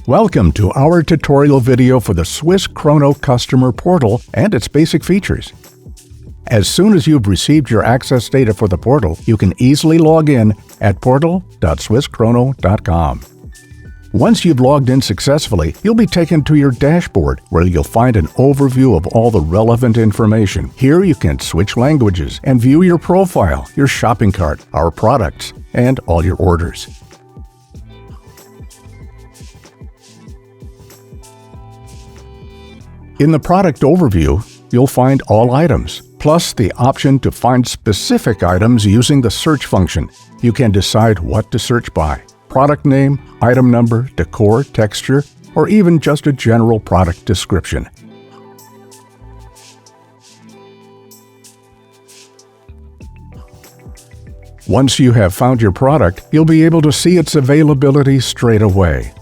Welcome to our tutorial video for the SWISS KRONO Customer Portal and its basic features. As soon as you've received your access data for the portal, you can easily log in at portal.swisskrono.com. Once you've logged in successfully, you'll be taken to your dashboard where you'll find an overview of all the relevant information. Here you can switch languages and view your profile, your shopping cart, our products, and all your orders. In the product overview, you'll find all items, plus the option to find specific items using the search function. You can decide what to search by: product name, item number, decor, texture, or even just a general product description. Once you have found your product, you'll be able to see its availability straight away.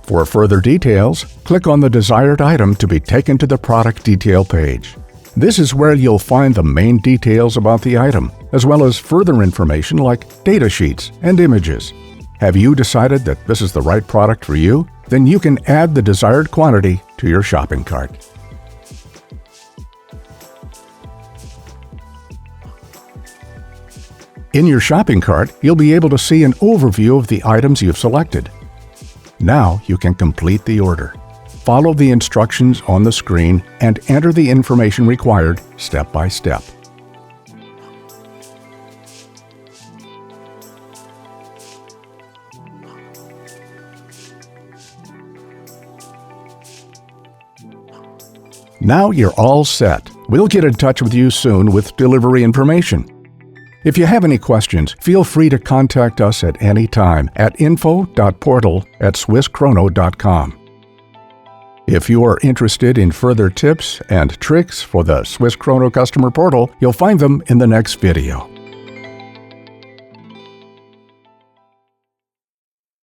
For further details, click on the desired item to be taken to the product detail page. This is where you'll find the main details about the item, as well as further information like data sheets and images. Have you decided that this is the right product for you? Then you can add the desired quantity to your shopping cart. In your shopping cart, you'll be able to see an overview of the items you've selected. Now you can complete the order. Follow the instructions on the screen and enter the information required step by step. Now you're all set. We'll get in touch with you soon with delivery information. If you have any questions, feel free to contact us at any time at info.portal@swisskrono.com. If you are interested in further tips and tricks for the SWISS KRONO Customer Portal, you'll find them in the next video.